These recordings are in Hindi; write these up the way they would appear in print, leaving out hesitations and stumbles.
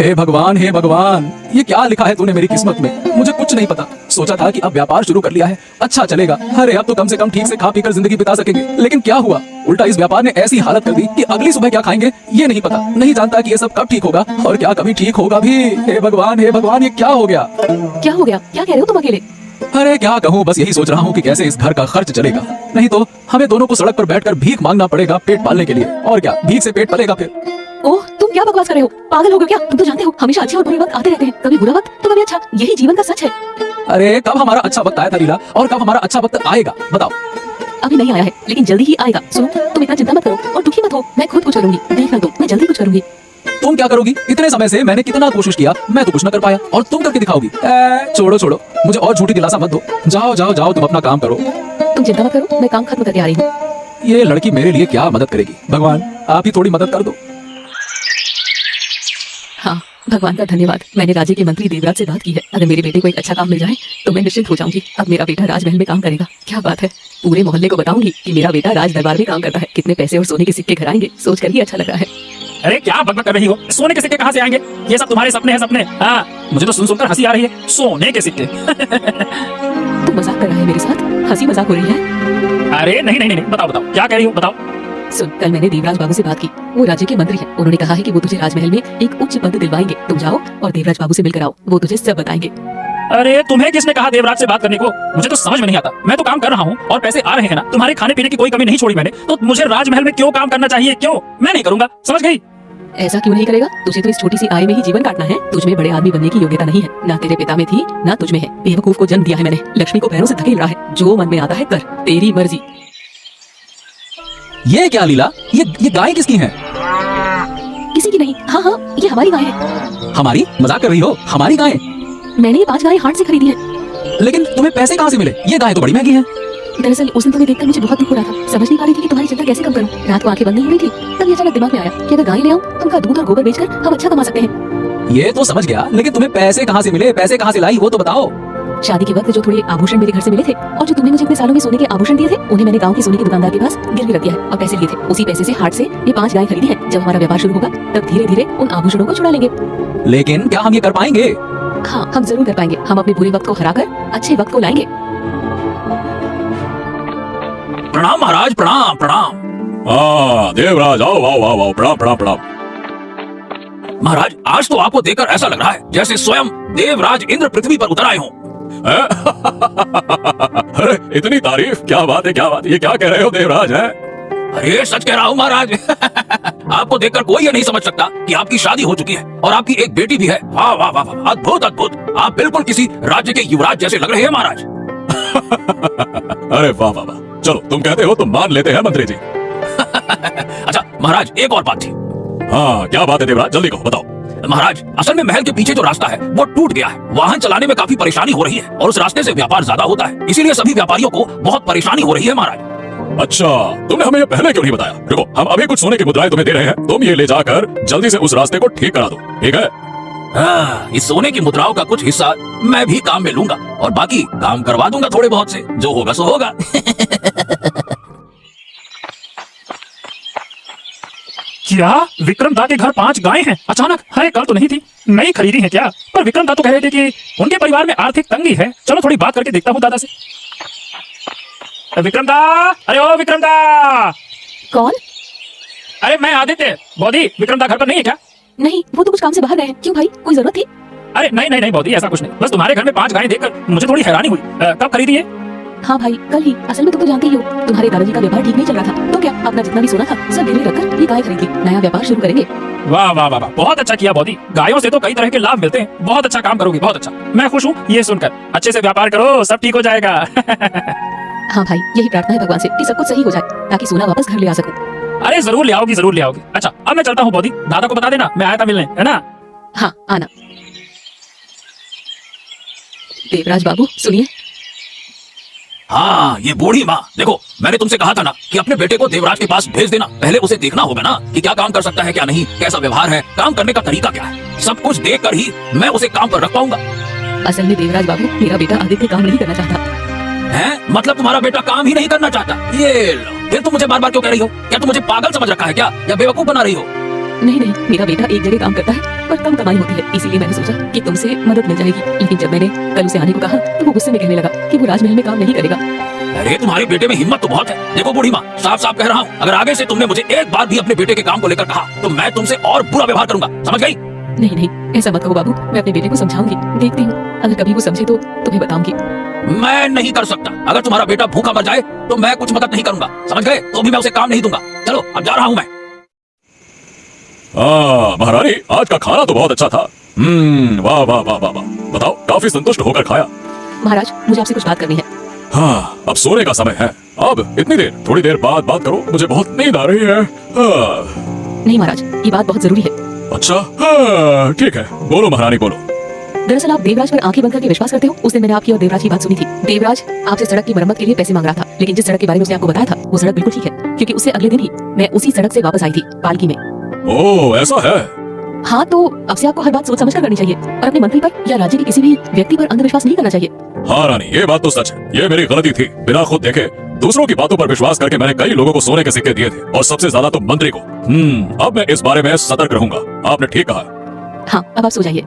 हे भगवान, ये क्या लिखा है तूने मेरी किस्मत में? मुझे कुछ नहीं पता। सोचा था कि अब व्यापार शुरू कर लिया है, अच्छा चलेगा। अरे अब तो कम से कम ठीक से खा पी कर जिंदगी बिता सकेंगे। लेकिन क्या हुआ, उल्टा इस व्यापार ने ऐसी हालत कर दी कि अगली सुबह क्या खाएंगे ये नहीं पता। नहीं जानता कि ये सब कब ठीक होगा और क्या कभी ठीक होगा भी। हे भगवान, ये क्या हो गया? क्या हो गया? क्या कह रहे हो तुम अकेले? अरे क्या कहूँ, बस यही सोच रहा हूँ कि कैसे इस घर का खर्च चलेगा। नहीं तो हमें दोनों को सड़क पर बैठकर भीख मांगना पड़ेगा पेट पालने के लिए। और क्या, भीख से पेट पलेगा फिर? ओह, तुम क्या बकवास कर रहे हो? पागल हो गए क्या? तुम तो जानते हो हमेशा अच्छे और बुरे वक्त आते रहते हैं, कभी बुरा वक्त तो कभी अच्छा। यही जीवन का सच है। अरे कब हमारा अच्छा वक्त आया था लीला, और कब हमारा अच्छा वक्त आएगा बताओ? अभी नहीं आया है, लेकिन जल्दी ही आएगा। सुनो, तुम इतना चिंता मत करो और दुखी मत हो। मैं खुद कुछ करूंगी, देखना तुम, मैं जल्दी कुछ करूंगी। तुम क्या करोगी? इतने समय से मैंने कितना कोशिश किया, मैं तो कुछ न कर पाया और तुम करके दिखाओगी। छोड़ो, मुझे और झूठी दिलासा मत दो। जाओ तुम अपना काम करो। तुम चिंता मत करो, मैं काम खत्म करके आ रही हूँ। ये लड़की मेरे लिए क्या मदद करेगी? भगवान आप ही थोड़ी मदद कर दो। हाँ, भगवान का धन्यवाद। मैंने राज्य के मंत्री देवराज से बात की है। अगर मेरे बेटे को एक अच्छा काम मिल जाए तो मैं निश्चित हो जाऊंगी। अब मेरा बेटा राजमहल में काम करेगा। क्या बात है, पूरे मोहल्ले को बताऊंगी कि मेरा बेटा राज दरबार में काम करता है। कितने पैसे और सोने के सिक्के घर आएंगे, सोचकर ही अच्छा लग रहा है। अरे क्या बकबक कर रही हो? सोने के सिक्के कहाँ से आएंगे? ये सब तुम्हारे सपने हैं सपने। हाँ, मुझे तो सुनकर हंसी आ रही है। सोने के सिक्के। तुम मजाक कर रहा है मेरे साथ? हंसी मजाक हो रही है? अरे नहीं, बताओ क्या कह रही हो, बताओ। सुन, कल मैंने देवराज बाबू से बात की। वो राज्य के मंत्री हैं। उन्होंने कहा है कि वो तुझे राजमहल में एक उच्च पद दिलवाएंगे। तुम जाओ और देवराज बाबू से मिलकर आओ, वो तुझे सब बताएंगे। अरे तुम्हें किसने कहा देवराज से बात करने को? मुझे तो समझ में नहीं आता। मैं तो काम कर रहा हूँ और पैसे आ रहे हैं ना। तुम्हारे खाने पीने की कोई कमी नहीं छोड़ी मैंने, तो मुझे राजमहल में क्यों काम करना चाहिए? क्यों? मैं नहीं करूंगा, समझ गई? ऐसा क्यों नहीं करेगा? तुझे तो इस छोटी सी आय में ही जीवन काटना है। तुझमें बड़े आदमी बनने की योग्यता नहीं है, ना तेरे पिता में थी ना तुझमें है। बेवकूफ को जन्म दिया है मैंने। लक्ष्मी को पैरों से धकेल रहा है। जो मन में आता है कर, तेरी मर्जी। ये क्या लीला, ये गाय किसकी है? किसी की नहीं। हाँ, ये हमारी गाय है। हमारी? मजाक कर रही हो? हमारी गाय? मैंने ये 5 गायें हाट से खरीदी है। लेकिन तुम्हें पैसे कहाँ से मिले? ये गाय तो बड़ी महंगी है। दरअसल उस दिन तुम्हें देखकर मुझे बहुत दुख हो रहा था। समझ नहीं पा रही थी कि तुम्हारी चिंता कैसे कम करूं। रात को आंखें बंद नहीं हो रही थी, तभी अचानक दिमाग में आया कि अगर गाय ले आऊं तो उनका दूध और गोबर बेचकर हम अच्छा कमा सकते हैं। ये तो समझ गया, लेकिन तुम्हें पैसे कहाँ से मिले? पैसे कहाँ से लाई वो तो बताओ। शादी के वक्त जो थोड़े आभूषण मेरे घर से मिले थे और जो तुमने मुझे इतने सालों में सोने के आभूषण दिए थे, उन्हें मैंने गांव के सोने के दुकानदार के पास गिरवी रख दिया है और पैसे लिए थे। उसी पैसे से हाट से ये 5 गाय खरीदी है। जब हमारा व्यापार शुरू होगा तब धीरे धीरे उन आभूषणों को छुड़ा लेंगे। लेकिन क्या हम ये कर पाएंगे? हाँ, हम जरूर कर पाएंगे। हम अपने बुरे वक्त को हराकर अच्छे वक्त को लाएंगे। प्रणाम महाराज, प्रणाम। देवराज आओ, प्रणाम। महाराज आज तो आपको देखकर ऐसा लग रहा है जैसे स्वयं देवराज इंद्र पृथ्वी पर उतर आए हों। अरे इतनी तारीफ, क्या बात है, ये क्या कह रहे हो देवराज? है अरे सच कह रहा हूँ महाराज। आपको देखकर कोई ये नहीं समझ सकता कि आपकी शादी हो चुकी है और आपकी एक बेटी भी है। वाह वाह वाह, अद्भुत। आप बिल्कुल किसी राज्य के युवराज जैसे लग रहे हैं महाराज। अरे वाह, चलो तुम कहते हो तो मान लेते हैं मंत्री जी। अच्छा महाराज, एक और बात थी। हाँ, क्या बात है देवराज, जल्दी कहो, बताओ। महाराज असल में महल के पीछे जो रास्ता है वो टूट गया है। वाहन चलाने में काफी परेशानी हो रही है और उस रास्ते से व्यापार ज्यादा होता है, इसीलिए सभी व्यापारियों को बहुत परेशानी हो रही है महाराज। अच्छा, तुमने हमें ये पहले क्यों नहीं बताया? देखो, हम अभी कुछ सोने की मुद्राएं तुम्हें दे रहे हैं, तुम ये ले जाकर जल्दी से उस रास्ते को ठीक करा दो, ठीक है? हाँ, इस सोने की मुद्राओं का कुछ हिस्सा मैं भी काम में लूंगा और बाकी काम करवा दूंगा थोड़े बहुत से। जो होगा सो होगा। क्या विक्रम दा के घर 5 गायें हैं अचानक? अरे कल तो नहीं थी, नई खरीदी है क्या? पर विक्रम दा तो कह रहे थे कि उनके परिवार में आर्थिक तंगी है। चलो थोड़ी बात करके देखता हूँ दादा से। विक्रम दा, अरे ओ विक्रम दा। कौन? अरे मैं आदित्य। बॉडी, विक्रम दा घर पर नहीं है क्या? नहीं, वो तो कुछ काम से बाहर गए हैं। क्यों भाई, कोई जरूरत थी? अरे नहीं बॉडी, ऐसा कुछ नहीं। बस तुम्हारे घर में 5 गायें देखकर मुझे थोड़ी हैरानी हुई। कब खरीदी है? हाँ भाई, कल ही। असल में तुम तो जानते ही हो, तुम्हारे दादाजी का व्यापार ठीक नहीं चल रहा था, तो क्या अपना जितना भी सोना था सब गिरवी रखकर ये गाय खरीद ली। नया व्यापार शुरू करेंगे। वाह वाह वाह, बहुत अच्छा किया बॉडी। गायों से तो कई तरह के लाभ मिलते हैं। बहुत अच्छा काम करोगी, बहुत अच्छा। मैं खुश हूँ ये सुनकर। अच्छे से व्यापार करो, सब ठीक हो जाएगा। हाँ भाई, यही प्रार्थना है भगवान से कि सब कुछ सही हो जाए ताकि सोना वापस घर ले आ सकूं। अरे जरूर ले आओगी। अच्छा अब मैं चलता हूँ बॉडी, दादा को बता देना मैं आया था मिलने, है ना? हाँ, आना। देवराज बाबू सुनिए। हाँ, ये बूढ़ी माँ, देखो मैंने तुमसे कहा था ना कि अपने बेटे को देवराज के पास भेज देना। पहले उसे देखना होगा ना कि क्या काम कर सकता है, क्या नहीं, कैसा व्यवहार है, काम करने का तरीका क्या है। सब कुछ देख कर ही मैं उसे काम पर रख पाऊंगा। असल में देवराज बाबू, मेरा बेटा आदित्य काम नहीं करना चाहता। है? मतलब तुम्हारा बेटा काम ही नहीं करना चाहता? ये लो, फिर तुम मुझे बार बार क्यों कह रही हो? क्या तुम मुझे पागल समझ रखा है क्या, या बेवकूफ बना रही हो? नहीं नहीं, मेरा बेटा एक जगह काम करता है पर कम कमाई होती है, इसीलिए मैंने सोचा कि तुमसे मदद मिल जाएगी। लेकिन जब मैंने कल उसे आने को कहा तो वो गुस्से में कहने लगा कि वो राजमहल में काम नहीं करेगा। अरे तुम्हारे बेटे में हिम्मत तो बहुत है। देखो बूढ़ी माँ, साफ साफ कह रहा हूँ, अगर आगे से तुमने मुझे एक बार भी अपने बेटे के काम को लेकर कहा तो मैं तुमसे और बुरा व्यवहार करूंगा, समझ गई? नहीं नहीं, ऐसा मत कहो बाबू, मैं अपने बेटे को समझाऊंगी, देखती हूँ, अगर कभी वो समझे तो तुम्हें बताऊंगी। मैं नहीं कर सकता। अगर तुम्हारा बेटा भूखा मर जाए तो मैं कुछ मदद नहीं करूंगा, समझ गए? तो भी मैं उसे काम नहीं दूंगा। चलो अब जा रहा हूँ मैं। महारानी, आज का खाना तो बहुत अच्छा था। वाह वाह वाह वाह वाह। बताओ, काफी संतुष्ट होकर खाया। महाराज, मुझे आपसे कुछ बात करनी है। हाँ, अब सोने का समय है। अब इतनी देर? थोड़ी देर बाद बात करो, मुझे बहुत नींद आ रही है। नहीं महाराज, ये बात बहुत जरूरी है। अच्छा, हाँ, ठीक है, बोलो महारानी बोलो। दरअसल आप देवराज पर आंखें बंद करके विश्वास करते हो। उस दिन मैंने आपकी और देवराज की बात सुनी थी। देवराज आपसे सड़क की मरम्मत के लिए पैसे मांग रहा था, लेकिन जिस सड़क के बारे में उसने आपको बताया था वो सड़क बिल्कुल ठीक है, क्योंकि उससे अगले दिन ही मैं उसी सड़क से वापस आई थी पालकी में। ओह, ऐसा है? हाँ, तो अब से आपको हर बात सोच समझ कर करनी चाहिए और अपने मंत्री पर या राज्य के किसी भी व्यक्ति पर अंधविश्वास नहीं करना चाहिए। हाँ रानी, ये बात तो सच है। ये मेरी गलती थी। बिना खुद देखे दूसरों की बातों पर विश्वास करके मैंने कई लोगों को सोने के सिक्के दिए थे, और सबसे ज्यादा तो मंत्री को। अब मैं इस बारे में सतर्क रहूंगा। आपने ठीक कहा। हाँ, अब आप सो जाइए।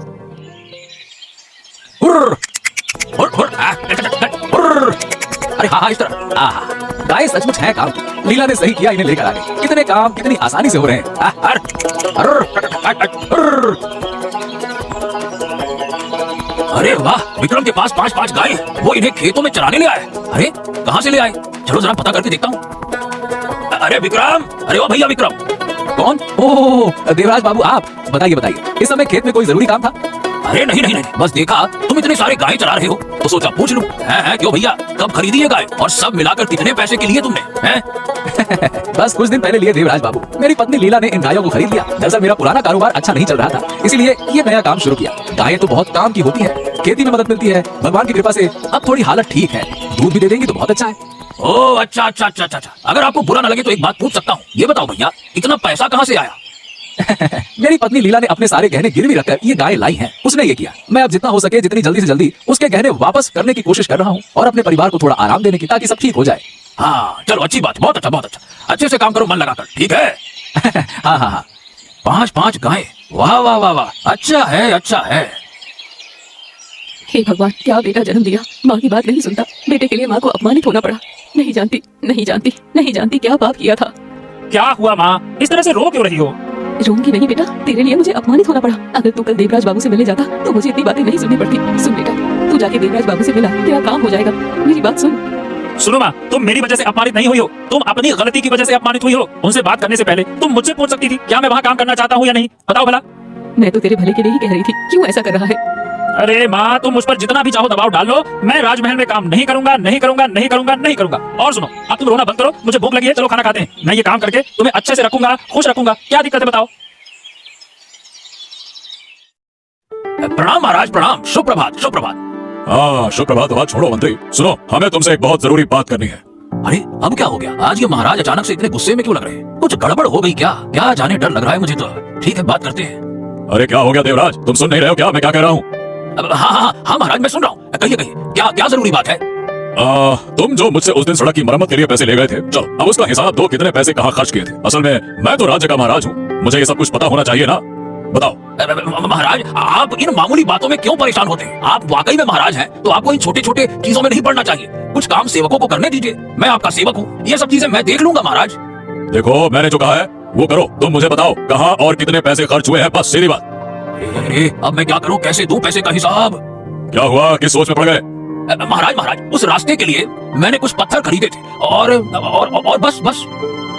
अरे हाँ, इस तरह। गाय सचमुच है काम। लीला ने सही किया, इन्हें लेकर आ गई। कितने काम कितनी आसानी से हो रहे हैं। अरे वाह, विक्रम के पास 5-5 गाय, वो इन्हें खेतों में चराने ले आए। अरे कहाँ से ले आए? चलो जरा पता करके देखता हूँ। अरे विक्रम, अरे ओ भैया विक्रम। कौन? ओह देवराज बाबू, आप बताइए बताइए, इस समय खेत में कोई जरूरी काम था? अरे नहीं नहीं नहीं, बस देखा तुम इतने सारे गाय चला रहे हो तो सोचा पूछ लूं। है क्यों भैया, कब खरीदी है गाय और सब मिलाकर कितने पैसे के लिए तुमने? हैं? बस कुछ दिन पहले लिए देवराज बाबू। मेरी पत्नी लीला ने इन गायों को खरीद लिया। दरअसल मेरा पुराना कारोबार अच्छा नहीं चल रहा था, इसीलिए ये नया काम शुरू किया। गायें तो बहुत काम की होती है, खेती में मदद मिलती है। भगवान की कृपा से अब थोड़ी हालत ठीक है, दूध भी दे देंगी तो बहुत अच्छा है। ओह अच्छा अच्छा अच्छा अच्छा। अगर आपको बुरा न लगे तो एक बात पूछ सकता हूँ? ये बताओ भैया, इतना पैसा कहाँ से आया? मेरी पत्नी लीला ने अपने सारे गहने गिरवी रखकर ये गाय लाई हैं। उसने ये किया। मैं अब जितना हो सके जितनी जल्दी से जल्दी उसके गहने वापस करने की कोशिश कर रहा हूँ, और अपने परिवार को थोड़ा आराम देने की, ताकि सब ठीक हो जाए। हाँ चलो, अच्छी बात, बहुत अच्छा बहुत अच्छा। अच्छे से काम करो, मन लगाकर, ठीक है? हाँ हाँ हाँ। 5-5 गाय, वाह वाह वाह वाह, अच्छा है अच्छा है। हे भगवान, क्या बेटा जन्म दिया, माँ की बात नहीं सुनता। बेटे के लिए माँ को अपमानित होना पड़ा। नहीं जानती नहीं जानती नहीं जानती क्या पाप किया था। क्या हुआ माँ, इस तरह से रो क्यों रही हो? रोऊंगी नहीं बेटा, तेरे लिए मुझे अपमानित होना पड़ा। अगर तू कल देवराज बाबू से मिलने जाता तो मुझे इतनी बातें नहीं सुननी पड़ती। सुन बेटा, तू जाके देवराज बाबू से मिला, तेरा काम हो जाएगा। मेरी बात सुन। सुनो माँ, तुम मेरी वजह से अपमानित नहीं हुई हो, तुम अपनी गलती की वजह से अपमानित हुई हो। उनसे बात करने से पहले तुम मुझसे पूछ सकती थी क्या मैं वहाँ काम करना चाहता हूँ या नहीं। बताओ भला। मैं तो तेरे भले के लिए ही कह रही थी, क्यों ऐसा कर रहा है? अरे माँ, तुम मुझ पर जितना भी चाहो दबाव डाल लो, मैं राजमहल में काम नहीं करूंगा नहीं करूंगा नहीं करूंगा नहीं करूंगा। और सुनो, अब तुम रोना बंद करो, मुझे भूख लगी है, चलो खाना खाते हैं। मैं ये काम करके तुम्हें अच्छे से रखूंगा, खुश रखूंगा। क्या दिक्कत है बताओ? प्रणाम महाराज, प्रणाम। शुभ प्रभात शुभ प्रभात। हाँ, शुभ प्रभात। बात छोड़ो मंत्री, सुनो, हमें तुमसे एक बहुत जरूरी बात करनी है। अरे अब क्या हो गया? आज ये महाराज अचानक से इतने गुस्से में क्यों लग रहे हैं? कुछ गड़बड़ हो गई क्या? क्या जाने, डर लग रहा है मुझे तो। ठीक है, बात करते हैं। अरे क्या हो गया देवराज, तुम सुन नहीं रहे हो क्या मैं क्या कह रहा हूँ? हाँ हाँ हाँ महाराज, मैं सुन रहा हूँ। कहिए कहिए, क्या क्या जरूरी बात है? तुम जो मुझसे उस दिन सड़क की मरम्मत के लिए पैसे ले गए थे, चलो अब उसका हिसाब दो, कितने पैसे कहाँ खर्च किए थे। असल में मैं तो राज्य का महाराज हूँ, मुझे ये सब कुछ पता होना चाहिए ना। बताओ। महाराज, आप इन मामूली बातों में क्यों परेशान होते हैं? आप वाकई में महाराज हैं तो आपको इन छोटे छोटे चीजों में नहीं पड़ना चाहिए। कुछ काम सेवकों को करने दीजिए, मैं आपका सेवक हूँ, ये सब चीजें मैं देख लूंगा महाराज। देखो, मैंने जो कहा है वो करो। तुम मुझे बताओ कहाँ और कितने पैसे खर्च हुए हैं, बस सीधी बात। अरे अब मैं क्या करूँ, कैसे दूं पैसे का हिसाब? क्या हुआ, किस सोच में पड़ गए? महाराज, उस रास्ते के लिए मैंने कुछ पत्थर खरीदे थे और बस बस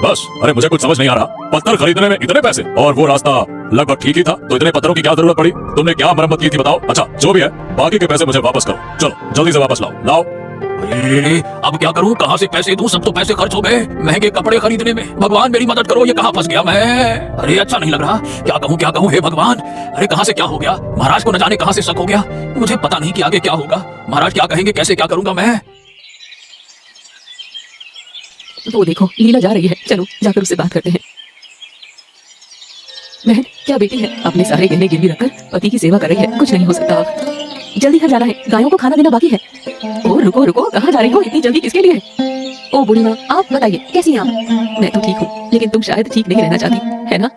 बस। अरे मुझे कुछ समझ नहीं आ रहा, पत्थर खरीदने में इतने पैसे, और वो रास्ता लगभग ठीक ही था, तो इतने पत्थरों की क्या जरूरत पड़ी? तुमने क्या मरम्मत की थी बताओ? अच्छा जो भी है, बाकी के पैसे मुझे वापस करो। चलो जल्दी से वापस लाओ। अरे अब क्या करूं, कहां से पैसे दूं? सब तो पैसे खर्च हो गए महंगे कपड़े खरीदने में। भगवान मेरी मदद करो, ये कहां फंस गया मैं। अरे अच्छा नहीं लग रहा, क्या कहूं हे भगवान। अरे कहां से क्या हो गया? महाराज को न जाने कहां से शक हो गया। मुझे पता नहीं कि आगे क्या होगा, महाराज क्या कहेंगे, कैसे क्या करूंगा मैं। वो देखो, लीला जा रही है, चलो जाकर उससे बात करते हैं। बहन, क्या बेटी है, अपने सारे गहने गिरवी रखकर पति की सेवा कर रही है। कुछ नहीं हो सकता, अब जल्दी घर जाना है, गायों को खाना देना बाकी है। ओ रुको रुको, कहाँ जा रही हो, इतनी जल्दी किसके लिए? ओ बूढ़ी माँ, आप बताइए कैसी हैं आप? मैं तो ठीक हूँ, लेकिन तुम शायद ठीक नहीं रहना चाहती, है ना?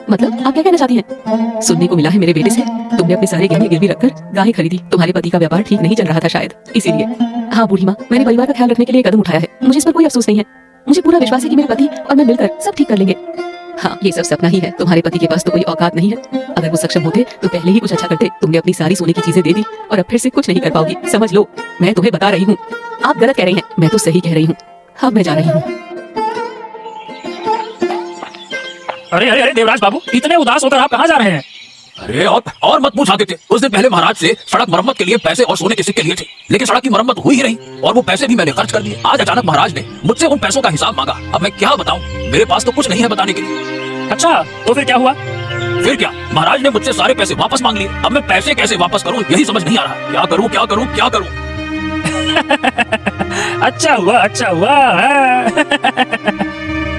मतलब आप क्या कहना चाहती हैं? सुनने को मिला है मेरे बेटे से तुमने अपने सारे गहने गिरवी रखकर गाय खरीदी। तुम्हारे पति का व्यापार ठीक नहीं चल रहा था शायद, इसीलिए। हाँ बूढ़ी माँ, मैंने परिवार का ख्याल रखने के लिए कदम उठाया है। मुझे इस पर कोई अफसोस नहीं है। मुझे पूरा विश्वास है कि मेरे पति और मैं मिलकर सब ठीक कर लेंगे। हाँ, ये सब सपना ही है। तुम्हारे पति के पास तो कोई औकात नहीं है। अगर वो सक्षम होते तो पहले ही कुछ अच्छा करते। तुमने अपनी सारी सोने की चीजें दे दी और अब फिर से कुछ नहीं कर पाओगी। समझ लो, मैं तुम्हें बता रही हूँ। आप गलत कह रही हैं, मैं तो सही कह रही हूँ। अब मैं जा रही हूँ। अरे अरे अरे देवराज बाबू, इतने उदास होकर आप कहाँ जा रहे हैं? अरे और मत पूछ आगे थे। उस दिन पहले महाराज से सड़क मरम्मत के लिए पैसे और सोने के सिक्के लिए थे, लेकिन सड़क की मरम्मत हुई ही नहीं और वो पैसे भी मैंने खर्च कर दिए। आज अचानक महाराज ने मुझसे उन पैसों का हिसाब मांगा। अब मैं क्या बताऊं, मेरे पास तो कुछ नहीं है बताने के लिए। अच्छा, तो फिर क्या हुआ? फिर क्या, महाराज ने मुझसे सारे पैसे वापस मांग लिए। अब मैं पैसे कैसे वापस करूं यही समझ नहीं आ रहा। क्या करूं क्या करूं क्या करूं? अच्छा हुआ, अच्छा हुआ।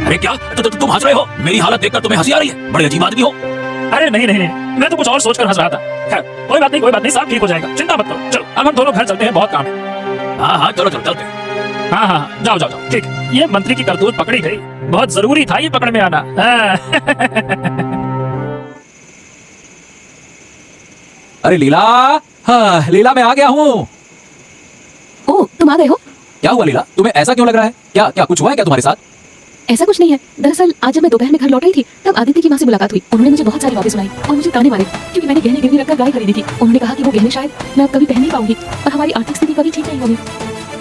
अरे क्या तुम हंस रहे हो? मेरी हालत देखकर तुम्हें हंसी आ रही है? बड़े अजीब आदमी हो। अरे नहीं नहीं नहीं, मैं तो कुछ और सोचकर हंस रहा था। खैर, कोई बात नहीं, सब ठीक हो जाएगा, चिंता मत करो। चलो अब हम दोनों घर चलते हैं, बहुत काम है। हाँ चलो चलो चलते हैं। हाँ, जाओ जाओ जाओ। ठीक, ये मंत्री की करतूत पकड़ी गई। बहुत जरूरी था ये पकड़ में आना। हाँ। अरे लीला, हाँ लीला मैं आ गया हूँ। ओह, तुम आ गए हो? क्या हुआ लीला, तुम्हें ऐसा क्यों लग रहा है? क्या क्या कुछ हुआ है क्या तुम्हारे साथ? ऐसा कुछ नहीं है। दरअसल आज जब मैं दोपहर में घर लौट रही थी तब आदित्य की माँ से मुलाकात हुई। उन्होंने मुझे बहुत सारी बातें सुनाई और मुझे ताने मारे क्योंकि मैंने गहने गिरवी रखकर गाय खरीदी थी। उन्होंने कहा कि वो गहने शायद मैं अब कभी पहन नहीं पाऊंगी और हमारी आर्थिक स्थिति कभी ठीक नहीं होगी।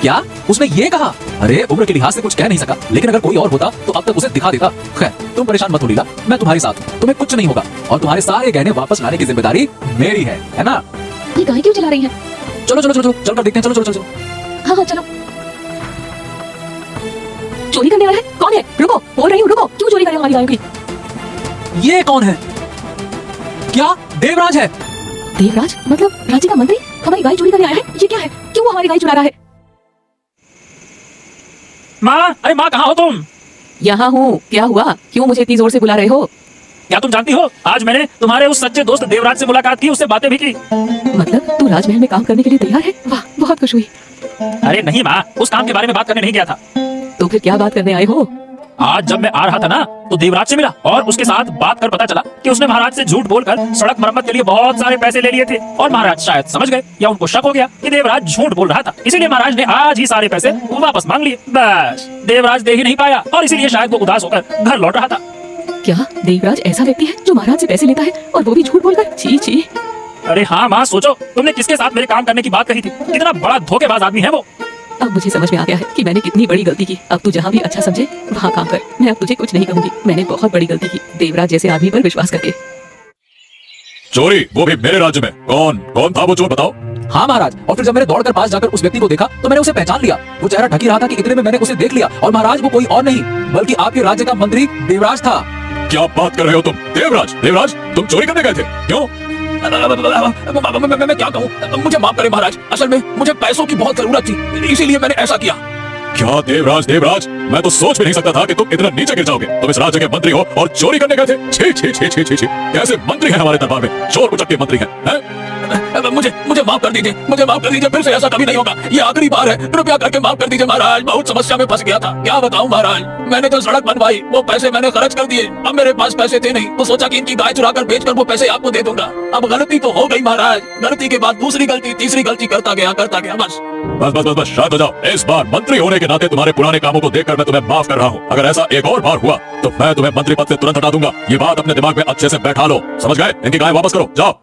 क्या उसने ये कहा? अरे उम्र के लिहाज से कुछ कह नहीं सका, लेकिन अगर कोई और होता तो अब तक उसे दिखा देता। खैर तुम परेशान मत हो लीला, मैं तुम्हारे साथ हूँ, तुम्हें कुछ नहीं होगा और तुम्हारे सारे गहने वापस लाने की जिम्मेदारी मेरी है ना? ये गाय क्यों चला रही है? चलो चलो चलो चल कर देखते हैं। चलो चलो चलो। हाँ चलो। चोरी करने वाला है? कौन है? रुको, बोल रही हूँ रुको। क्यों चोरी कर रहे हो हमारी गायों की? ये कौन है? क्या देवराज है? देवराज मतलब राज्य का मंत्री हमारी गाय चोरी करने आया है? ये क्या है? क्यों वो हमारी गाय चुरा रहा है? माँ, अरे माँ कहाँ हो तुम? यहाँ हूँ। क्या हुआ? क्यों मुझे इतनी जोर से बुला रहे हो? क्या तुम जानती हो, आज मैंने तुम्हारे उस सच्चे दोस्त देवराज से मुलाकात की, उससे बातें भी की। मतलब तू राजमहल में काम करने के लिए तैयार है? वाह, बहुत खुश हुई। अरे नहीं माँ, उस काम के बारे में बात करने नहीं गया था। तो फिर क्या बात करने आए हो? आज जब मैं आ रहा था ना तो देवराज से मिला और उसके साथ बात कर पता चला कि उसने महाराज से झूठ बोलकर सड़क मरम्मत के लिए बहुत सारे पैसे ले लिए थे और महाराज शायद समझ गए या उनको शक हो गया कि देवराज झूठ बोल रहा था, इसीलिए महाराज ने आज ही सारे पैसे वापस मांग लिए। बस देवराज दे ही नहीं पाया और इसीलिए शायद वो उदास होकर घर लौट रहा था। क्या देवराज ऐसा व्यक्ति है जो महाराज से पैसे लेता है और वो भी झूठ बोलकर? छी छी। अरे हाँ माँ, सोचो तुमने किसके साथ मेरे काम करने की बात कही थी, कितना बड़ा धोखेबाज आदमी है वो। अब मुझे समझ में आ गया है कि मैंने कितनी बड़ी गलती की। अब तू जहाँ भी अच्छा समझे वहाँ काम कर। मैं अब तुझे कुछ नहीं कहूंगी। मैंने बहुत बड़ी गलती की देवराज जैसे आदमी पर विश्वास करके। चोरी, वो भी मेरे राज्य में। कौन कौन था वो चोर, बताओ। हाँ महाराज, और फिर जब मैंने दौड़कर पास जाकर उस व्यक्ति को देखा तो मैंने उसे पहचान लिया। वो चेहरा ढक ही रहा था कि इतने में मैंने उसे देख लिया और महाराज वो कोई और नहीं बल्कि आपके राज्य का मंत्री देवराज था। क्या बात कर रहे हो तुम? देवराज, देवराज तुम चोरी करने गए थे? क्यों? मैं क्या कहूँ, मुझे माफ करें महाराज। असल में मुझे पैसों की बहुत जरूरत थी, इसीलिए मैंने ऐसा किया। क्या देवराज, देवराज मैं तो सोच भी नहीं सकता था कि तुम इतना नीचे गिर जाओगे। तुम इस राज्य के मंत्री हो और चोरी करने गए थे? छी छी छी छी छी छी, कैसे मंत्री हैं हमारे दरबार में? चोर उचक के मंत्री हैं? मुझे माफ कर दीजिए, मुझे माफ कर दीजिए, फिर से ऐसा कभी नहीं होगा। ये आखिरी बार है, कृपया करके माफ कर दीजिए महाराज। बहुत समस्या में फंस गया था, क्या बताऊं महाराज। मैंने जो सड़क बनवाई वो पैसे मैंने खर्च कर दिए। अब मेरे पास पैसे थे नहीं तो सोचा कि इनकी गाय चुराकर बेचकर वो पैसे आपको दे दूंगा। अब गलती तो हो गई महाराज, गलती के बाद दूसरी गलती, तीसरी गलती करता गया बस। बस बस बस बस, शांत हो जाओ। इस बार मंत्री होने के नाते तुम्हारे पुराने कामों को देखकर मैं तुम्हें माफ कर रहा हूँ। अगर ऐसा एक और बार हुआ तो मैं तुम्हें मंत्री पद से तुरंत हटा दूंगा। ये बात अपने दिमाग में अच्छे से बैठा लो, समझ गए? इनकी गाय वापस करो, जाओ।